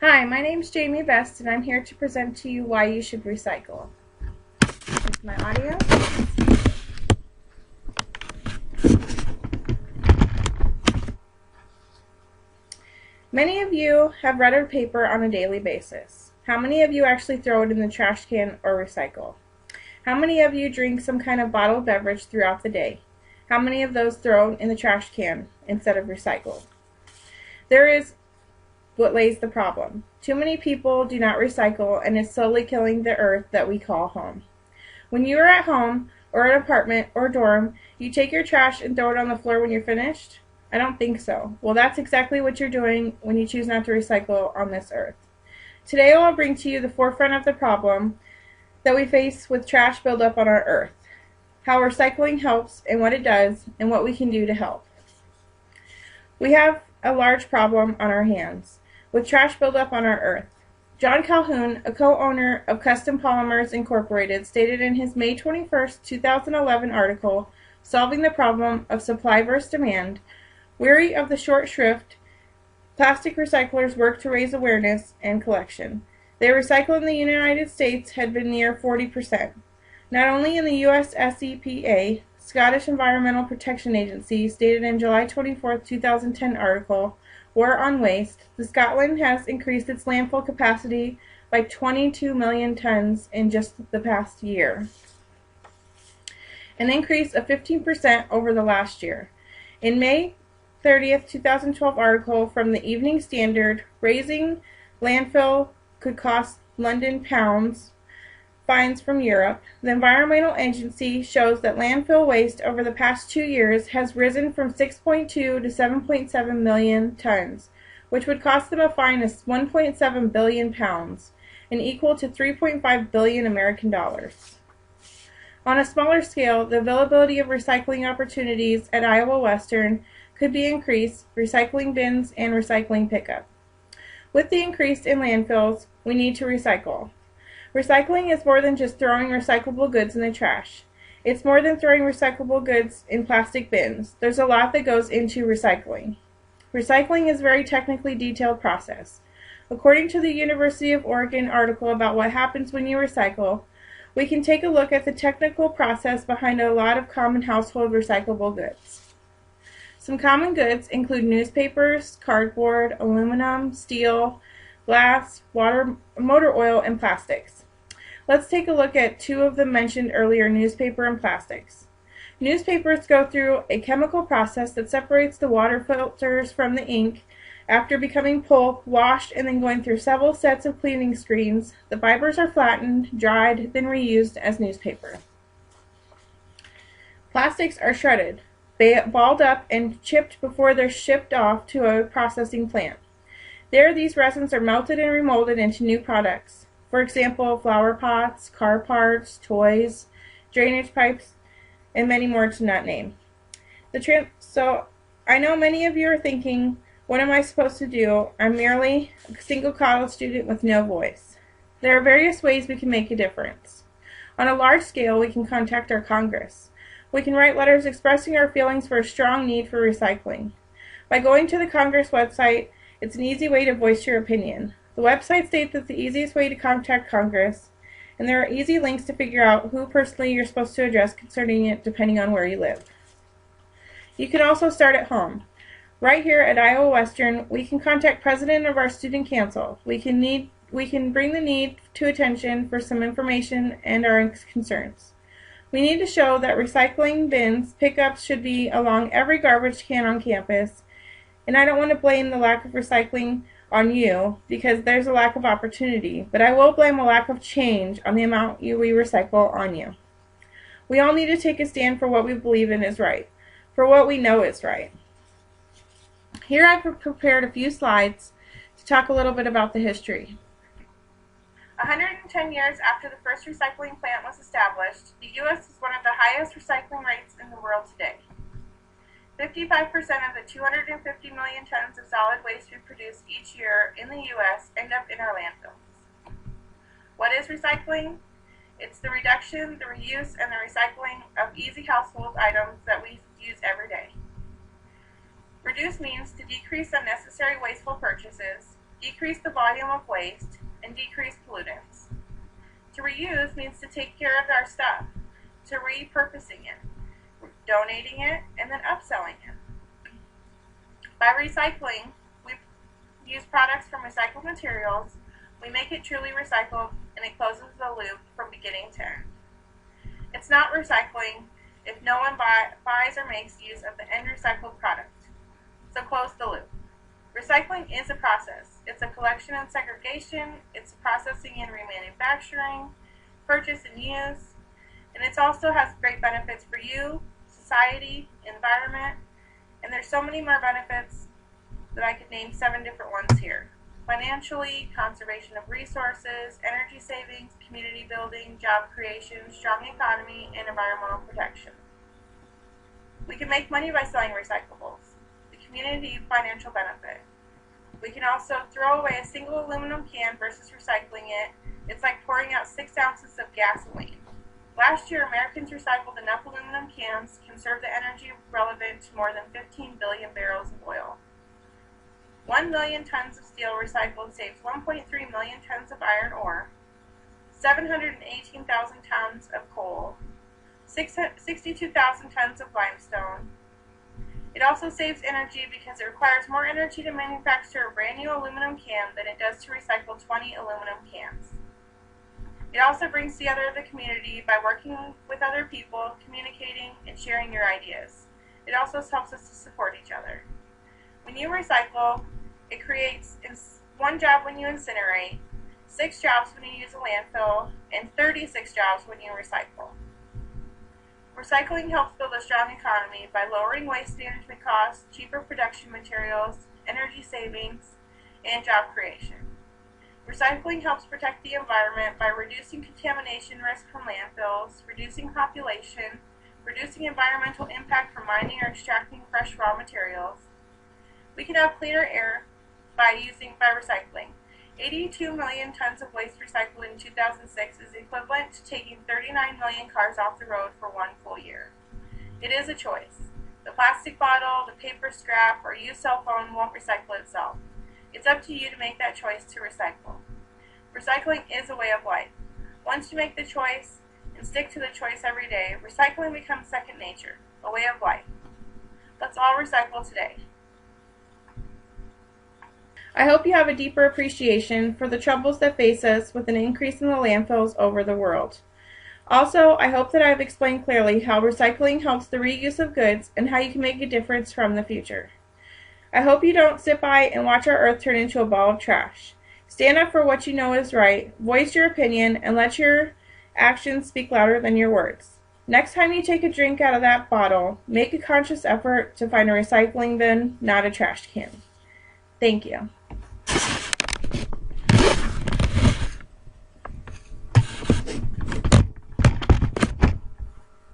Hi, my name is Jamie Best, and I'm here to present to you why you should recycle. Here's my audio. Many of you have read our paper on a daily basis. How many of you actually throw it in the trash can or recycle? How many of you drink some kind of bottled beverage throughout the day? How many of those throw in the trash can instead of recycled? There is what lays the problem. Too many people do not recycle, and it's slowly killing the earth that we call home. When you are at home, or an apartment, or dorm, you take your trash and throw it on the floor when you're finished? I don't think so. Well, that's exactly what you're doing when you choose not to recycle on this earth. Today I will bring to you the forefront of the problem that we face with trash buildup on our earth, how recycling helps and what it does, and what we can do to help. We have a large problem on our hands with trash buildup on our earth. John Calhoun, a co-owner of Custom Polymers Incorporated, stated in his May 21, 2011 article, Solving the Problem of Supply vs. Demand, weary of the short shrift, plastic recyclers work to raise awareness and collection. Their recycle in the United States had been near 40%. Not only in the U.S. SEPA, Scottish Environmental Protection Agency, stated in July 24, 2010 article, War on Waste, Scotland has increased its landfill capacity by 22 million tons in just the past year, an increase of 15% over the last year. In May 30, 2012 article from the Evening Standard, raising landfill could cost London pounds. Fines from Europe, the Environmental Agency shows that landfill waste over the past 2 years has risen from 6.2 to 7.7 million tons, which would cost them a fine of 1.7 billion pounds, and equal to 3.5 billion American dollars. On a smaller scale, the availability of recycling opportunities at Iowa Western could be increased, recycling bins and recycling pickup. With the increase in landfills, we need to recycle. Recycling is more than just throwing recyclable goods in the trash. It's more than throwing recyclable goods in plastic bins. There's a lot that goes into recycling. Recycling is a very technically detailed process. According to the University of Oregon article about what happens when you recycle, we can take a look at the technical process behind a lot of common household recyclable goods. Some common goods include newspapers, cardboard, aluminum, steel, glass, water, motor oil, and plastics. Let's take a look at two of the mentioned earlier, newspaper and plastics. Newspapers go through a chemical process that separates the water filters from the ink. After becoming pulp, washed, and then going through several sets of cleaning screens, the fibers are flattened, dried, then reused as newspaper. Plastics are shredded, balled up, and chipped before they're shipped off to a processing plant. There, these resins are melted and remolded into new products. For example, flower pots, car parts, toys, drainage pipes, and many more to not name. So, I know many of you are thinking, what am I supposed to do? I'm merely a single college student with no voice. There are various ways we can make a difference. On a large scale, we can contact our Congress. We can write letters expressing our feelings for a strong need for recycling. By going to the Congress website, it's an easy way to voice your opinion. The website states that the easiest way to contact Congress, and there are easy links to figure out who personally you're supposed to address concerning it depending on where you live. You can also start at home. Right here at Iowa Western, we can contact President of our Student Council. We can bring the need to attention for some information and our concerns. We need to show that recycling bins pickups should be along every garbage can on campus, and I don't want to blame the lack of recycling on you, because there's a lack of opportunity, but I will blame a lack of change on the amount we recycle on you. We all need to take a stand for what we believe in is right, for what we know is right. Here I've prepared a few slides to talk a little bit about the history. 110 years after the first recycling plant was established, the U.S. is one of the highest recycling rates in the world today. 55% of the 250 million tons of solid waste we produce each year in the U.S. end up in our landfills. What is recycling? It's the reduction, the reuse, and the recycling of easy household items that we use every day. Reduce means to decrease unnecessary wasteful purchases. decrease the volume of waste, and decrease pollutants. To reuse means to take care of our stuff, to repurposing it, donating it, and then upselling it. By recycling, we use products from recycled materials, we make it truly recycled, and it closes the loop from beginning to end. It's not recycling if no one buys or makes use of the end recycled product. So close the loop. Recycling is a process. It's a collection and segregation, it's processing and remanufacturing, purchase and use, and it also has great benefits for you, society, environment, and there's so many more benefits that I could name 7 different ones here. Financially, conservation of resources, energy savings, community building, job creation, strong economy, and environmental protection. We can make money by selling recyclables. The community financial benefit. We can also throw away a single aluminum can versus recycling it. It's like pouring out 6 ounces of gasoline. Last year, Americans recycled enough aluminum cans to conserve the energy relevant to more than 15 billion barrels of oil. 1 million tons of steel recycled saves 1.3 million tons of iron ore, 718,000 tons of coal, 62,000 tons of limestone. It also saves energy because it requires more energy to manufacture a brand new aluminum can than it does to recycle 20 aluminum cans. It also brings together the community by working with other people, communicating, and sharing your ideas. It also helps us to support each other. When you recycle, it creates 1 job when you incinerate, 6 jobs when you use a landfill, and 36 jobs when you recycle. Recycling helps build a strong economy by lowering waste management costs, cheaper production materials, energy savings, and job creation. Recycling helps protect the environment by reducing contamination risk from landfills, reducing population, reducing environmental impact from mining or extracting fresh raw materials. We can have cleaner air by recycling. 82 million tons of waste recycled in 2006 is equivalent to taking 39 million cars off the road for 1 full year. It is a choice. The plastic bottle, the paper scrap, or used cell phone won't recycle itself. It's up to you to make that choice to recycle. Recycling is a way of life. Once you make the choice and stick to the choice every day, recycling becomes second nature, a way of life. Let's all recycle today. I hope you have a deeper appreciation for the troubles that face us with an increase in the landfills over the world. Also, I hope that I have explained clearly how recycling helps the reuse of goods and how you can make a difference from the future. I hope you don't sit by and watch our earth turn into a ball of trash. Stand up for what you know is right, voice your opinion, and let your actions speak louder than your words. Next time you take a drink out of that bottle, make a conscious effort to find a recycling bin, not a trash can. Thank you.